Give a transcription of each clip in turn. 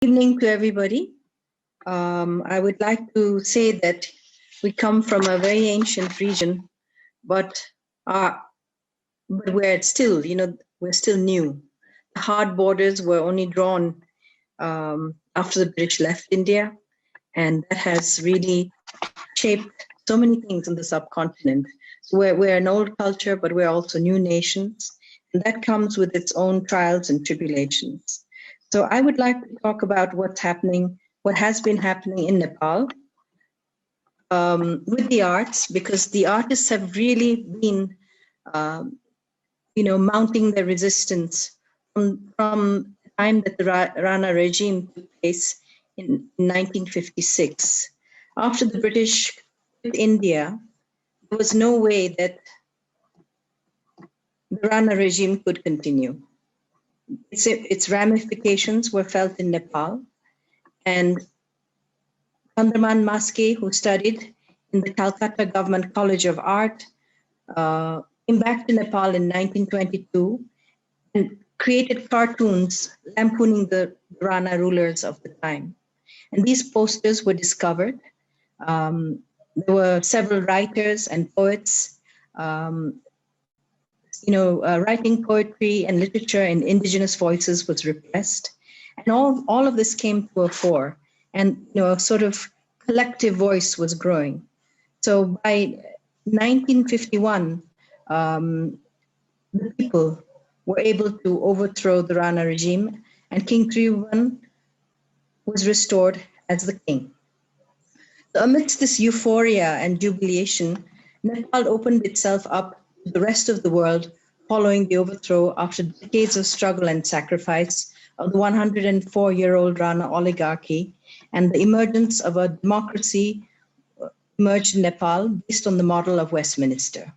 Evening to everybody. I would like to say that we come from a very ancient region, but we're still, we're still new. The hard borders were only drawn after the British left India, and that has really shaped so many things in the subcontinent. So we're an old culture, but we're also new nations, and that comes with its own trials and tribulations. So I would like to talk about what's happening, what has been happening in Nepal with the arts, because the artists have really been, mounting their resistance from the time that the Rana regime took place in 1956. After the British quit India, there was no way that the Rana regime could continue. Its ramifications were felt in Nepal, and Chandraman Maske, who studied in the Calcutta Government College of Art, came back to Nepal in 1922 and created cartoons lampooning the Rana rulers of the time. And these posters were discovered. There were several writers and poets writing poetry and literature in indigenous voices was repressed. And all of this came to a fore, and a sort of collective voice was growing. So by 1951, the people were able to overthrow the Rana regime, and King Tribhuvan was restored as the king. So amidst this euphoria and jubilation, Nepal opened itself up to the rest of the world following the overthrow after decades of struggle and sacrifice of the 104-year-old Rana oligarchy, and the emergence of a democracy emerged in Nepal based on the model of Westminster.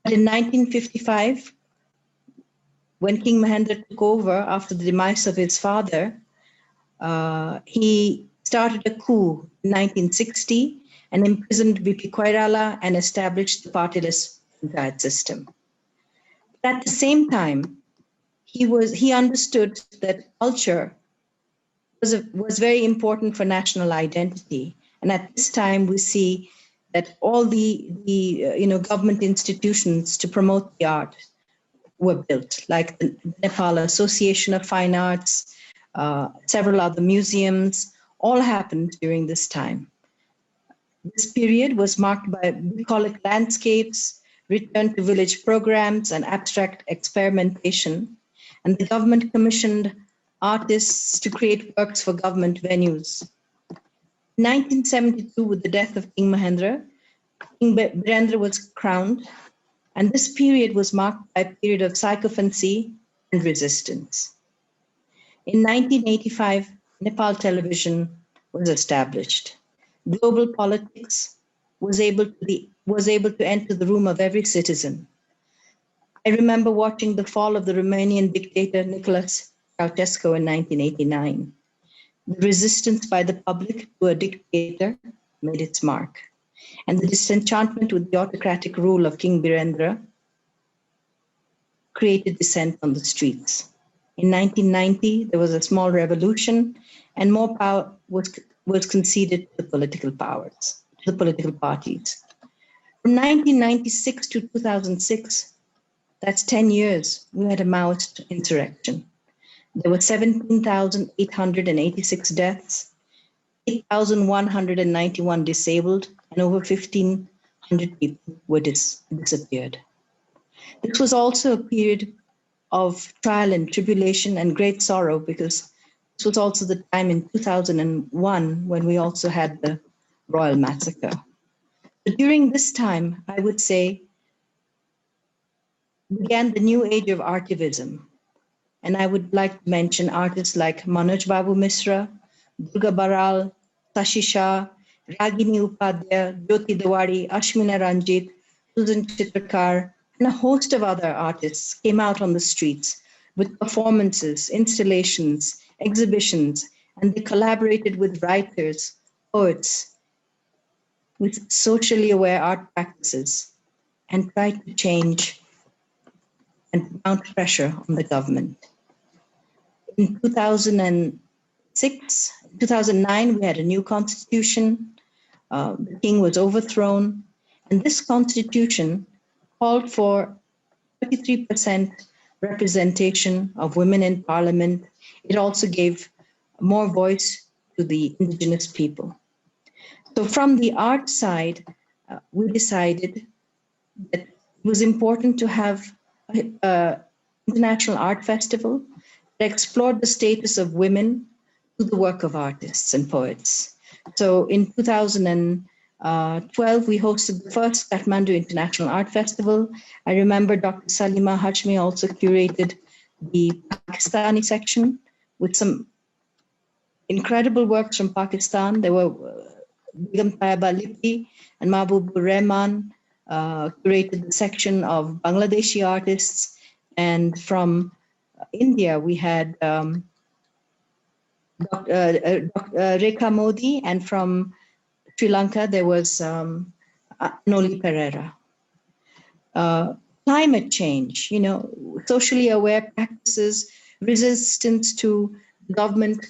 But in 1955, when King Mahendra took over after the demise of his father, he started a coup in 1960 and imprisoned V.P. Koirala and established the partyless panchayat system. But at the same time, he understood that culture was very important for national identity. And at this time, we see that all the government institutions to promote the art were built, like the Nepal Association of Fine Arts, several other museums, all happened during this time. This period was marked by bucolic landscapes, return to village programs, and abstract experimentation. And the government commissioned artists to create works for government venues. In 1972, with the death of King Mahendra, King Birendra was crowned, and this period was marked by a period of sycophancy and resistance. In 1985, Nepal television was established. Global politics was able to enter the room of every citizen. I remember watching the fall of the Romanian dictator Nicolae Ceausescu in 1989. The resistance by the public to a dictator made its mark, and the disenchantment with the autocratic rule of King Birendra created dissent on the streets. In 1990, there was a small revolution, and more power was conceded to the political powers, to the political parties. From 1996 to 2006, that's 10 years, we had a Maoist insurrection. There were 17,886 deaths, 8,191 disabled, and over 1,500 people were disappeared. This was also a period of trial and tribulation and great sorrow, because this was also the time in 2001 when we also had the Royal Massacre. But during this time, I would say, began the new age of artivism. And I would like to mention artists like Manoj Babu Misra, Durga Baral, Sashi Shah, Ragini Upadhyay, Jyoti Dewari, Ashmina Ranjit, Susan Chitrakar, and a host of other artists came out on the streets with performances, installations, exhibitions, and they collaborated with writers, poets, with socially aware art practices, and tried to change and mount pressure on the government. In 2000 2009, we had a new constitution. The king was overthrown. And this constitution called for 33% representation of women in parliament. It also gave more voice to the indigenous people. So from the art side, we decided that it was important to have an international art festival that explored the status of women through the work of artists and poets. So in 2012, we hosted the first Kathmandu International Art Festival. I remember Dr. Salima Hashmi also curated the Pakistani section with some incredible works from Pakistan. There were Begum Tayyiba Lipi and Mahbubur Rahman curated the section of Bangladeshi artists. And from India, we had Rekha Modi, and from Sri Lanka, there was Noli Pereira. Climate change, socially aware practices, resistance to government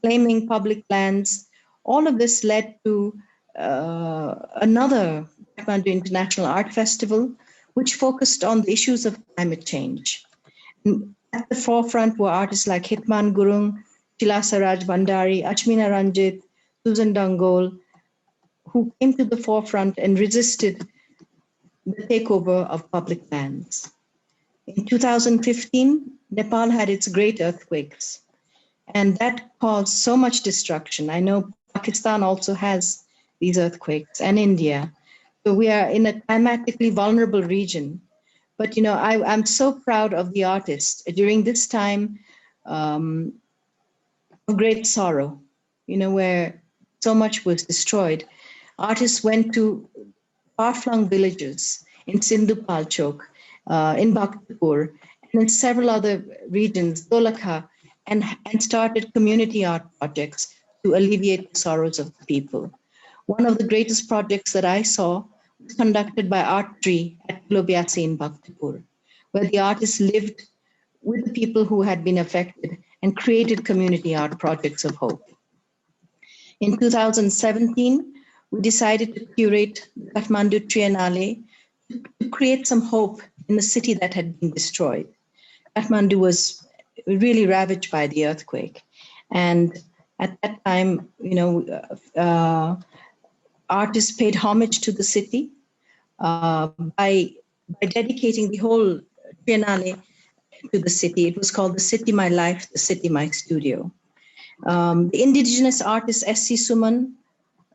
claiming public lands, all of this led to another Kathmandu International Art Festival, which focused on the issues of climate change. And at the forefront were artists like Hitman Gurung, Chilasa Raj Bhandari, Achmina Ranjit, Susan Dangol, who came to the forefront and resisted the takeover of public lands. In 2015, Nepal had its great earthquakes, and that caused so much destruction. I know Pakistan also has these earthquakes, and India. So we are in a climatically vulnerable region. But, I'm so proud of the artists during this time of great sorrow, where so much was destroyed. Artists went to far-flung villages in Sindhu Palchok, in Bhaktapur, and in several other regions, Dolakha, and started community art projects to alleviate the sorrows of the people. One of the greatest projects that I saw was conducted by Art Tree at Lobiasi in Bhaktapur, where the artists lived with the people who had been affected and created community art projects of hope. In 2017, we decided to curate the Kathmandu Triennale to create some hope in the city that had been destroyed. Kathmandu was really ravaged by the earthquake. And at that time, artists paid homage to the city by dedicating the whole Triennale to the city. It was called The City My Life, The City My Studio. The indigenous artist S.C. Suman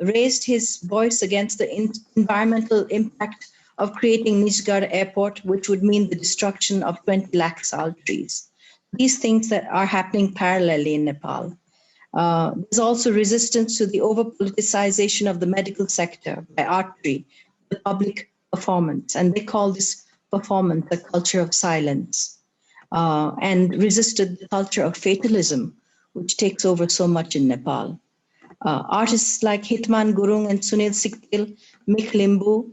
raised his voice against the environmental impact of creating Nijgarh Airport, which would mean the destruction of 20 lakh sal trees. These things that are happening parallelly in Nepal. There's also resistance to the over-politicization of the medical sector by Art Tree, the public performance, and they call this performance a culture of silence, and resisted the culture of fatalism, which takes over so much in Nepal. Artists like Hitman Gurung and Sunil Sikdil, Mikh Limbu,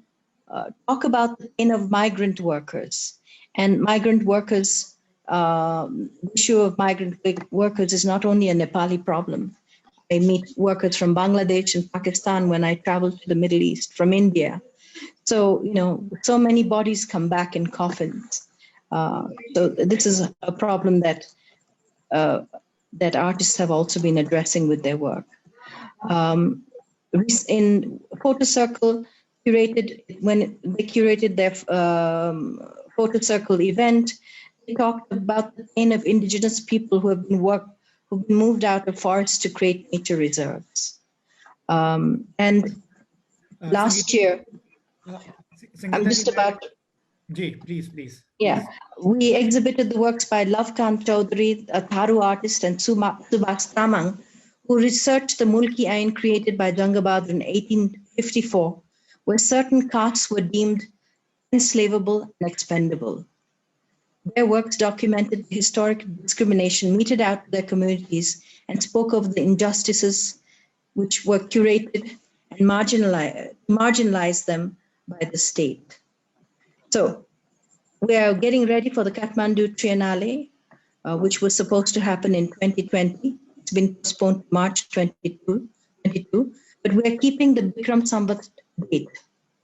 talk about the pain of migrant workers. And migrant workers, the issue of migrant workers is not only a Nepali problem. I meet workers from Bangladesh and Pakistan when I travel to the Middle East, from India. So, so many bodies come back in coffins. So this is a problem that artists have also been addressing with their work. In Photo Circle, when they curated their Photo Circle event, they talked about the pain of indigenous people who've been moved out of forests to create nature reserves. And last year, I'm just about. Please. Yeah, we exhibited the works by Lavkant Chaudhary, a Tharu artist, and Subhas Tamang, who researched the Mulki Ain created by Jangabadr in 1854, where certain castes were deemed enslavable and expendable. Their works documented historic discrimination meted out to their communities and spoke of the injustices which were curated and marginalized them by the state. So we are getting ready for the Kathmandu Triennale, which was supposed to happen in 2020. It's been postponed to March 22, but we're keeping the Bikram Samvat date,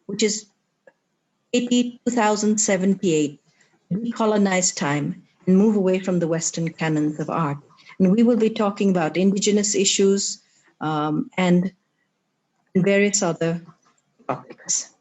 which is 2078, decolonize time and move away from the Western canons of art. And we will be talking about indigenous issues and various other topics.